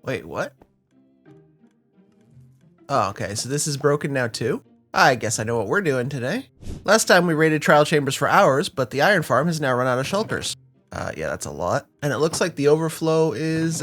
Wait, what? Oh, okay, so this is broken now too? I guess I know what we're doing today. Last time we raided trial chambers for hours, but the iron farm has now run out of shulkers. Yeah, that's a lot. And it looks like the overflow is,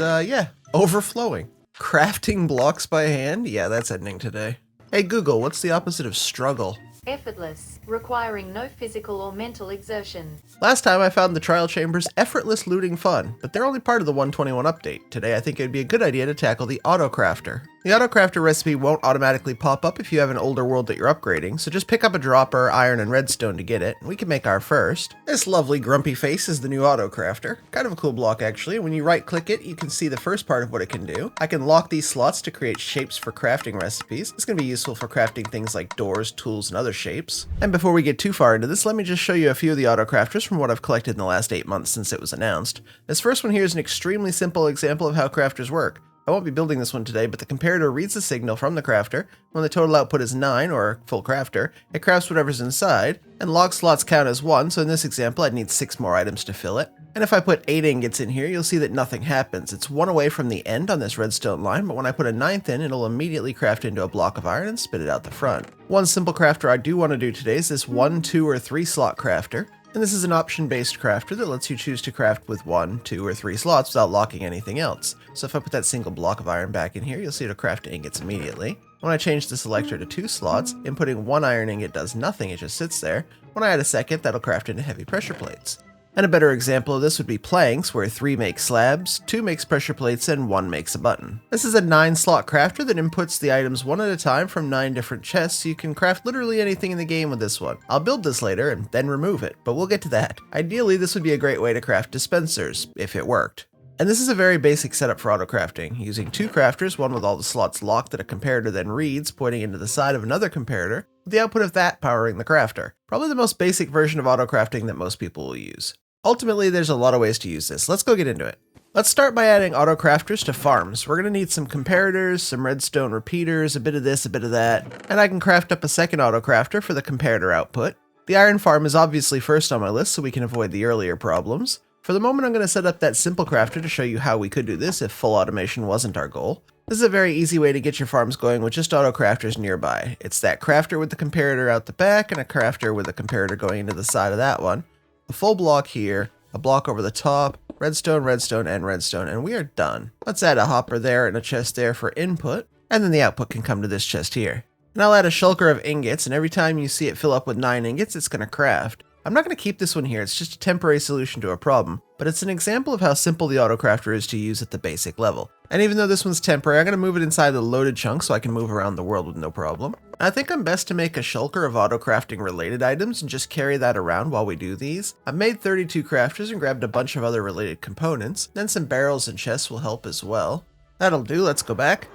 overflowing. Crafting blocks by hand? Yeah, that's ending today. Hey Google, what's the opposite of struggle? Effortless, requiring no physical or mental exertion. Last time I found the trial chambers effortless looting fun, but they're only part of the 121 update. Today I think it'd be a good idea to tackle the autocrafter. The autocrafter recipe won't automatically pop up if you have an older world that you're upgrading, so just pick up a dropper, iron, and redstone to get it, and we can make our first. This lovely grumpy face is the new autocrafter. Kind of a cool block actually. When you right click it, you can see the first part of what it can do. I can lock these slots to create shapes for crafting recipes. It's going to be useful for crafting things like doors, tools, and other shapes. And before we get too far into this, let me just show you a few of the autocrafters from what I've collected in the last 8 months since it was announced. This first one here is an extremely simple example of how crafters work. I won't be building this one today, but the comparator reads the signal from the crafter. When the total output is 9, or full crafter, it crafts whatever's inside, and log slots count as 1, so in this example I'd need 6 more items to fill it. And if I put 8 ingots in here, you'll see that nothing happens. It's 1 away from the end on this redstone line, but when I put a 9th in, it'll immediately craft into a block of iron and spit it out the front. One simple crafter I do want to do today is this 1, 2, or 3 slot crafter. And this is an option-based crafter that lets you choose to craft with 1, 2, or 3 slots without locking anything else. So if I put that single block of iron back in here, you'll see it'll craft ingots immediately. When I change the selector to 2 slots, inputting 1 iron ingot does nothing, it just sits there. When I add a second, that'll craft into heavy pressure plates. And a better example of this would be planks, where 3 make slabs, 2 makes pressure plates, and 1 makes a button. This is a 9-slot crafter that inputs the items one at a time from 9 different chests, so you can craft literally anything in the game with this one. I'll build this later and then remove it, but we'll get to that. Ideally, this would be a great way to craft dispensers, if it worked. And this is a very basic setup for autocrafting, using 2 crafters, one with all the slots locked that a comparator then reads, pointing into the side of another comparator, with the output of that powering the crafter. Probably the most basic version of autocrafting that most people will use. Ultimately, there's a lot of ways to use this. Let's go get into it. Let's start by adding autocrafters to farms. We're going to need some comparators, some redstone repeaters, a bit of this, a bit of that, and I can craft up a second autocrafter for the comparator output. The iron farm is obviously first on my list so we can avoid the earlier problems. For the moment, I'm going to set up that simple crafter to show you how we could do this if full automation wasn't our goal. This is a very easy way to get your farms going with just autocrafters nearby. It's that crafter with the comparator out the back and a crafter with a comparator going into the side of that one. A full block here, a block over the top, redstone, redstone, and redstone, and we are done. Let's add a hopper there and a chest there for input, and then the output can come to this chest here. And I'll add a shulker of ingots, and every time you see it fill up with 9 ingots, it's going to craft. I'm not going to keep this one here, it's just a temporary solution to a problem, but it's an example of how simple the autocrafter is to use at the basic level. And even though this one's temporary, I'm going to move it inside the loaded chunk so I can move around the world with no problem. I think I'm best to make a shulker of autocrafting related items and just carry that around while we do these. I've made 32 crafters and grabbed a bunch of other related components, then some barrels and chests will help as well. That'll do, let's go back.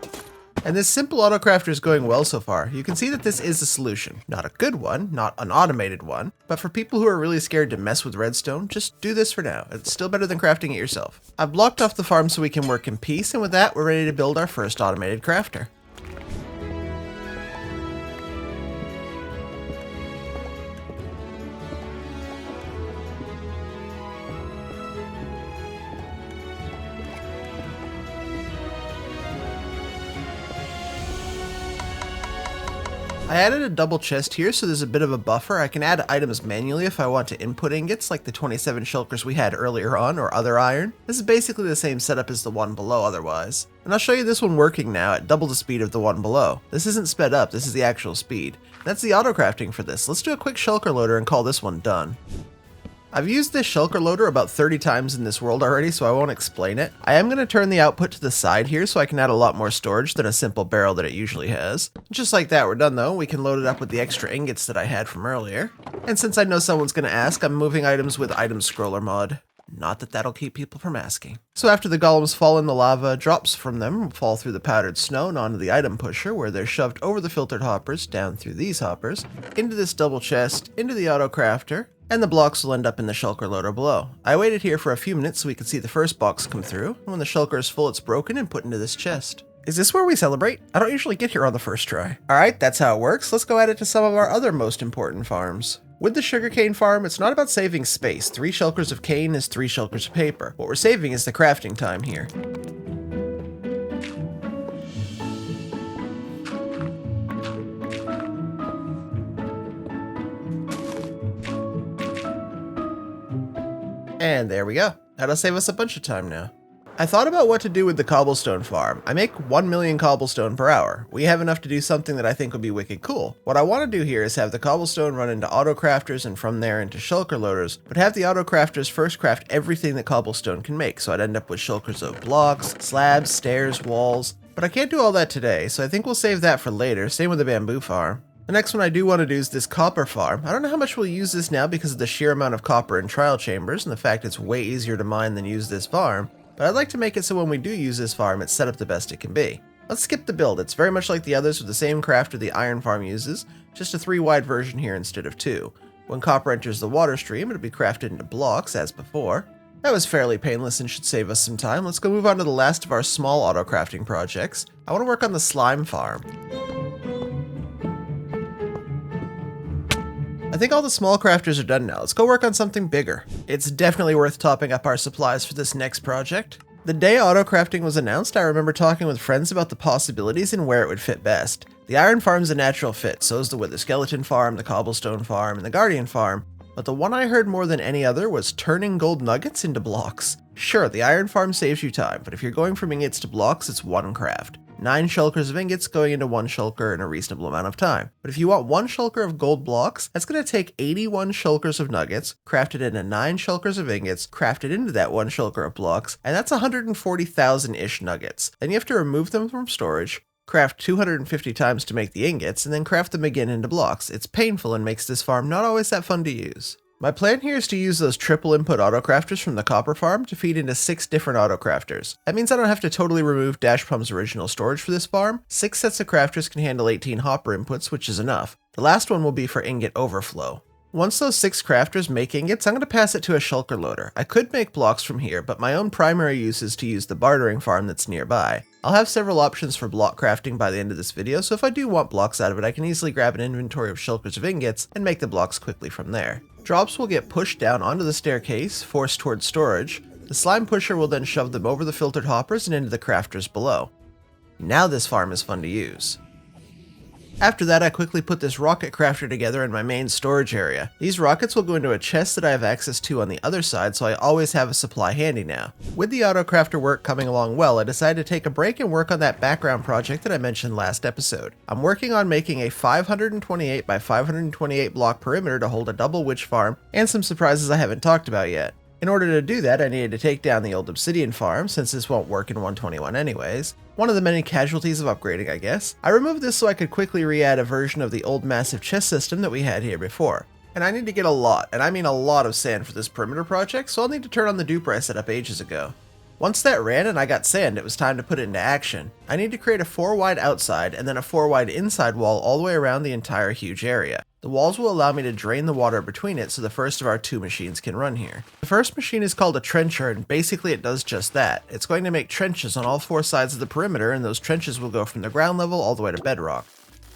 And this simple autocrafter is going well so far. You can see that this is a solution. Not a good one, not an automated one, but for people who are really scared to mess with redstone, just do this for now. It's still better than crafting it yourself. I've blocked off the farm so we can work in peace, and with that, we're ready to build our first automated crafter. I added a double chest here so there's a bit of a buffer. I can add items manually if I want to input ingots like the 27 shulkers we had earlier on, or other iron. This is basically the same setup as the one below otherwise. And I'll show you this one working now at double the speed of the one below. This isn't sped up, this is the actual speed. That's the autocrafting for this. Let's do a quick shulker loader and call this one done. I've used this shulker loader about 30 times in this world already, so I won't explain it. I am going to turn the output to the side here so I can add a lot more storage than a simple barrel that it usually has. Just like that, we're done though. We can load it up with the extra ingots that I had from earlier. And since I know someone's going to ask, I'm moving items with item scroller mod. Not that that'll keep people from asking. So after the golems fall in the lava, drops from them fall through the powdered snow and onto the item pusher, where they're shoved over the filtered hoppers, down through these hoppers, into this double chest, into the autocrafter, and the blocks will end up in the shulker loader below. I waited here for a few minutes so we could see the first box come through, and when the shulker is full it's broken and put into this chest. Is this where we celebrate? I don't usually get here on the first try. Alright, that's how it works. Let's go add it to some of our other most important farms. With the sugarcane farm, it's not about saving space. 3 shulkers of cane is 3 shulkers of paper. What we're saving is the crafting time here. And there we go. That'll save us a bunch of time now. I thought about what to do with the cobblestone farm. I make 1 million cobblestone per hour. We have enough to do something that I think would be wicked cool. What I want to do here is have the cobblestone run into autocrafters and from there into shulker loaders, but have the autocrafters first craft everything that cobblestone can make, so I'd end up with shulkers of blocks, slabs, stairs, walls. But I can't do all that today, so I think we'll save that for later, same with the bamboo farm. The next one I do want to do is this copper farm. I don't know how much we'll use this now because of the sheer amount of copper in trial chambers and the fact it's way easier to mine than use this farm. But I'd like to make it so when we do use this farm, it's set up the best it can be. Let's skip the build. It's very much like the others with the same crafter the iron farm uses, just a 3-wide version here instead of 2. When copper enters the water stream, it'll be crafted into blocks as before. That was fairly painless and should save us some time. Let's go move on to the last of our small auto crafting projects. I want to work on the slime farm. I think all the small crafters are done now. Let's go work on something bigger. It's definitely worth topping up our supplies for this next project. The day auto crafting was announced, I remember talking with friends about the possibilities and where it would fit best. The iron farm's a natural fit, so is the wither skeleton farm, the cobblestone farm, and the guardian farm. But the one I heard more than any other was turning gold nuggets into blocks. Sure, the iron farm saves you time, but if you're going from ingots to blocks, it's one craft. 9 shulkers of ingots going into 1 shulker in a reasonable amount of time. But if you want 1 shulker of gold blocks, that's going to take 81 shulkers of nuggets, crafted into 9 shulkers of ingots, crafted into that 1 shulker of blocks, and that's 140,000-ish nuggets. Then you have to remove them from storage, craft 250 times to make the ingots, and then craft them again into blocks. It's painful and makes this farm not always that fun to use. My plan here is to use those triple input autocrafters from the copper farm to feed into 6 different autocrafters. That means I don't have to totally remove Dashpum's original storage for this farm. 6 sets of crafters can handle 18 hopper inputs, which is enough. The last one will be for ingot overflow. Once those 6 crafters make ingots, I'm going to pass it to a shulker loader. I could make blocks from here, but my own primary use is to use the bartering farm that's nearby. I'll have several options for block crafting by the end of this video, so if I do want blocks out of it, I can easily grab an inventory of shulkers of ingots and make the blocks quickly from there. Drops will get pushed down onto the staircase, forced towards storage. The slime pusher will then shove them over the filtered hoppers and into the crafters below. Now this farm is fun to use. After that, I quickly put this rocket crafter together in my main storage area. These rockets will go into a chest that I have access to on the other side, so I always have a supply handy now. With the autocrafter work coming along well, I decided to take a break and work on that background project that I mentioned last episode. I'm working on making a 528 by 528 block perimeter to hold a double witch farm and some surprises I haven't talked about yet. In order to do that, I needed to take down the old obsidian farm, since this won't work in 121 anyways. One of the many casualties of upgrading, I guess. I removed this so I could quickly re-add a version of the old massive chest system that we had here before. And I need to get a lot, and I mean a lot of sand for this perimeter project, so I'll need to turn on the duper I set up ages ago. Once that ran and I got sand, it was time to put it into action. I need to create a 4-wide outside and then a 4-wide inside wall all the way around the entire huge area. The walls will allow me to drain the water between it so the first of our 2 machines can run here. The first machine is called a trencher, and basically it does just that. It's going to make trenches on all 4 sides of the perimeter, and those trenches will go from the ground level all the way to bedrock.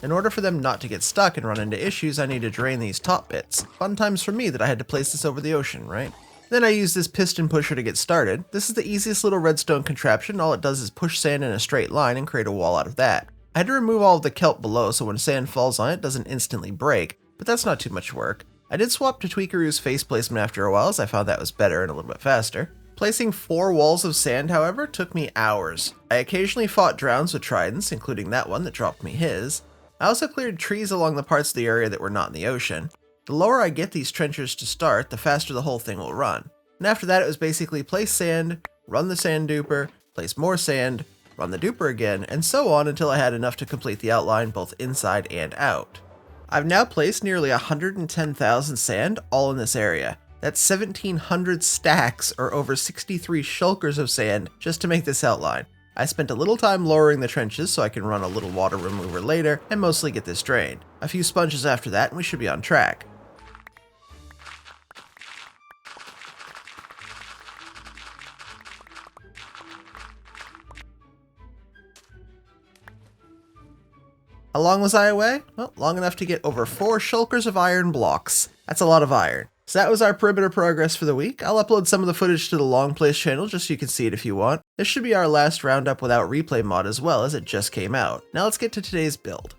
In order for them not to get stuck and run into issues, I need to drain these top bits. Fun times for me that I had to place this over the ocean, right? Then I use this piston pusher to get started. This is the easiest little redstone contraption. All it does is push sand in a straight line and create a wall out of that. I had to remove all of the kelp below so when sand falls on it doesn't instantly break, but that's not too much work. I did swap to Tweakaroo's face placement after a while as I found that was better and a little bit faster. Placing 4 walls of sand, however, took me hours. I occasionally fought drowns with tridents, including that one that dropped me his. I also cleared trees along the parts of the area that were not in the ocean. The lower I get these trenchers to start, the faster the whole thing will run. And after that, it was basically place sand, run the sand duper, place more sand, run the duper again, and so on until I had enough to complete the outline both inside and out. I've now placed nearly 110,000 sand all in this area. That's 1,700 stacks or over 63 shulkers of sand just to make this outline. I spent a little time lowering the trenches so I can run a little water remover later and mostly get this drained. A few sponges after that and we should be on track. How long was I away? Well, long enough to get over 4 shulkers of iron blocks. That's a lot of iron. So that was our perimeter progress for the week. I'll upload some of the footage to the Long Place channel just so you can see it if you want. This should be our last roundup without replay mod as well, as it just came out. Now let's get to today's build.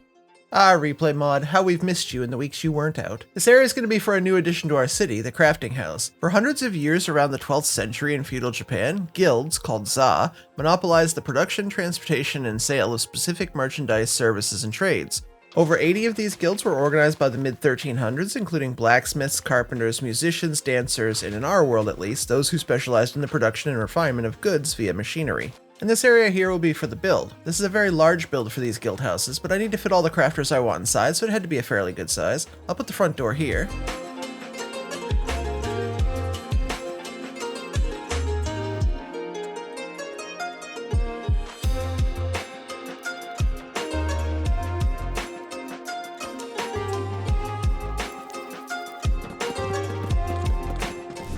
Ah, replay mod, how we've missed you in the weeks you weren't out. This area is going to be for a new addition to our city, the crafting house. For hundreds of years around the 12th century in feudal Japan, guilds, called za, monopolized the production, transportation, and sale of specific merchandise, services, and trades. Over 80 of these guilds were organized by the mid-1300s, including blacksmiths, carpenters, musicians, dancers, and in our world at least, those who specialized in the production and refinement of goods via machinery. And this area here will be for the build. This is a very large build for these guild houses, but I need to fit all the crafters I want inside, so it had to be a fairly good size. I'll put the front door here.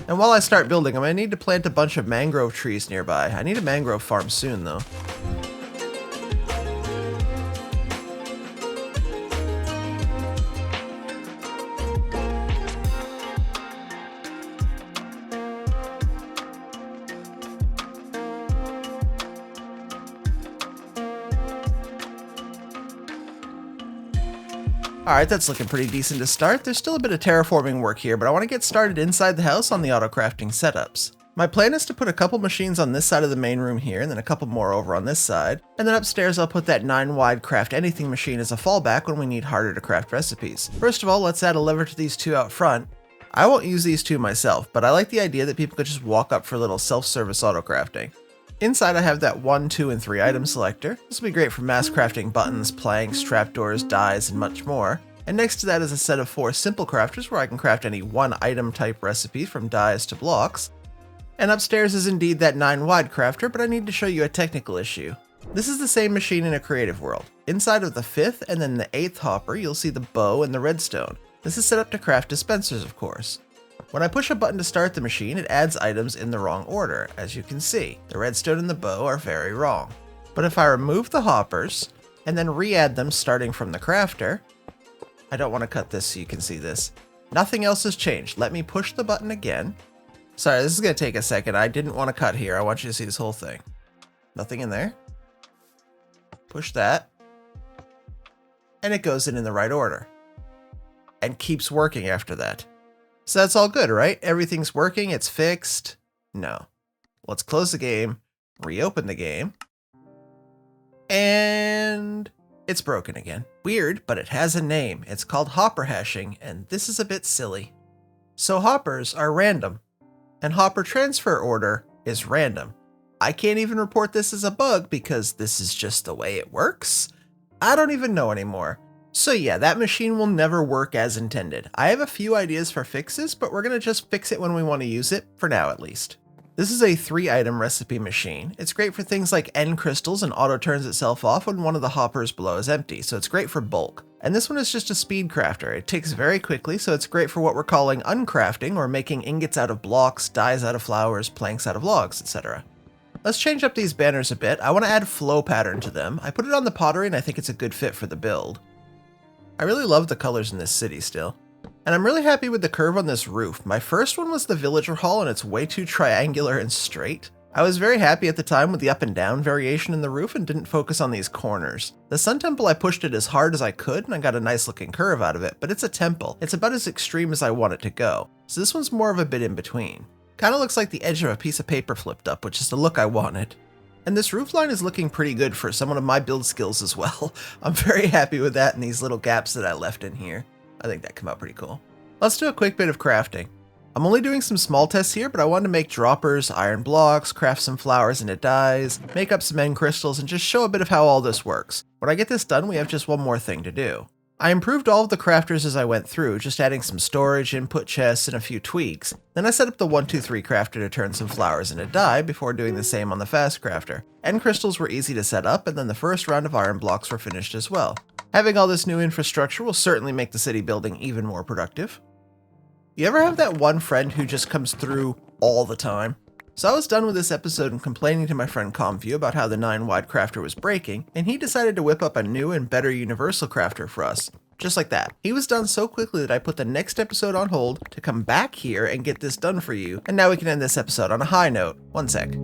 And while I start building, I'm going to need to plant a bunch of mangrove trees nearby. I need a mangrove farm soon, though. Alright, that's looking pretty decent to start. There's still a bit of terraforming work here, but I want to get started inside the house on the autocrafting setups. My plan is to put a couple machines on this side of the main room here, and then a couple more over on this side, and then upstairs I'll put that 9-wide craft anything machine as a fallback when we need harder to craft recipes. First of all, let's add a lever to these two out front. I won't use these two myself, but I like the idea that people could just walk up for a little self-service autocrafting. Inside I have that 1, 2, and 3 item selector. This will be great for mass crafting buttons, planks, trapdoors, dyes, and much more. And next to that is a set of 4 simple crafters where I can craft any 1 item type recipe from dyes to blocks. And upstairs is indeed that 9-wide crafter, but I need to show you a technical issue. This is the same machine in a creative world. Inside of the 5th and then the 8th hopper, you'll see the bow and the redstone. This is set up to craft dispensers, of course. When I push a button to start the machine, it adds items in the wrong order. As you can see, the redstone and the bow are very wrong. But if I remove the hoppers, and then re-add them starting from the crafter, I don't want to cut this so you can see this. Nothing else has changed. Let me push the button again. Sorry, this is going to take a second. I didn't want to cut here. I want you to see this whole thing. Nothing in there. Push that. And it goes in the right order. And keeps working after that. So that's all good, right? Everything's working, it's fixed. No. Let's close the game, reopen the game, and it's broken again. Weird, but it has a name. It's called hopper hashing, and this is a bit silly. So hoppers are random, and hopper transfer order is random. I can't even report this as a bug because this is just the way it works. I don't even know anymore. So yeah, that machine will never work as intended. I have a few ideas for fixes, but we're going to just fix it when we want to use it, for now at least. This is a 3-item recipe machine. It's great for things like end crystals and auto turns itself off when one of the hoppers below is empty, so it's great for bulk. And this one is just a speed crafter. It ticks very quickly, so it's great for what we're calling uncrafting, or making ingots out of blocks, dyes out of flowers, planks out of logs, etc. Let's change up these banners a bit. I want to add flow pattern to them. I put it on the pottery and I think it's a good fit for the build. I really love the colors in this city still. And I'm really happy with the curve on this roof. My first one was the villager hall and it's way too triangular and straight. I was very happy at the time with the up and down variation in the roof and didn't focus on these corners. The sun temple, I pushed it as hard as I could and I got a nice looking curve out of it, but it's a temple. It's about as extreme as I want it to go. So this one's more of a bit in between. Kinda looks like the edge of a piece of paper flipped up, which is the look I wanted. And this roofline is looking pretty good for someone of my build skills as well. I'm very happy with that and these little gaps that I left in here. I think that came out pretty cool. Let's do a quick bit of crafting. I'm only doing some small tests here, but I wanted to make droppers, iron blocks, craft some flowers into dyes, make up some end crystals, and just show a bit of how all this works. When I get this done, we have just one more thing to do. I improved all of the crafters as I went through, just adding some storage, input chests, and a few tweaks. Then I set up the 1, 2, 3 crafter to turn some flowers into dye before doing the same on the fast crafter. End crystals were easy to set up, and then the first round of iron blocks were finished as well. Having all this new infrastructure will certainly make the city building even more productive. You ever have that one friend who just comes through all the time? So I was done with this episode and complaining to my friend Comview about how the 9-wide crafter was breaking, and he decided to whip up a new and better universal crafter for us. Just like that. He was done so quickly that I put the next episode on hold to come back here and get this done for you, and now we can end this episode on a high note. One sec.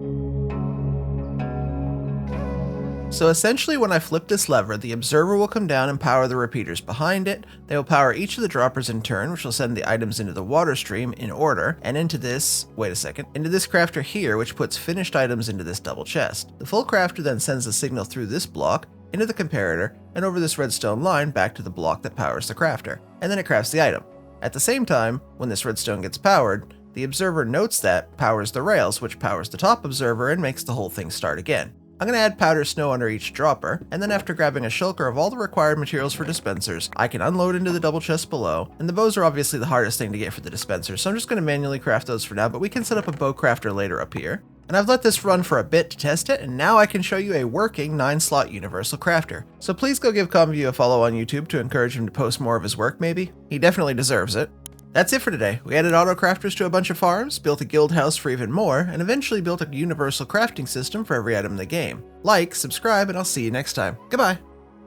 So essentially when I flip this lever, the observer will come down and power the repeaters behind it. They will power each of the droppers in turn, which will send the items into the water stream in order, and into this crafter here, which puts finished items into this double chest. The full crafter then sends the signal through this block, into the comparator, and over this redstone line back to the block that powers the crafter, and then it crafts the item. At the same time, when this redstone gets powered, the observer notes that, powers the rails, which powers the top observer and makes the whole thing start again. I'm going to add powder snow under each dropper, and then after grabbing a shulker of all the required materials for dispensers, I can unload into the double chest below, and the bows are obviously the hardest thing to get for the dispensers, so I'm just going to manually craft those for now, but we can set up a bow crafter later up here. And I've let this run for a bit to test it, and now I can show you a working 9-slot universal crafter. So please go give Conview a follow on YouTube to encourage him to post more of his work maybe. He definitely deserves it. That's it for today. We added autocrafters to a bunch of farms, built a guild house for even more, and eventually built a universal crafting system for every item in the game. Like, subscribe, and I'll see you next time. Goodbye!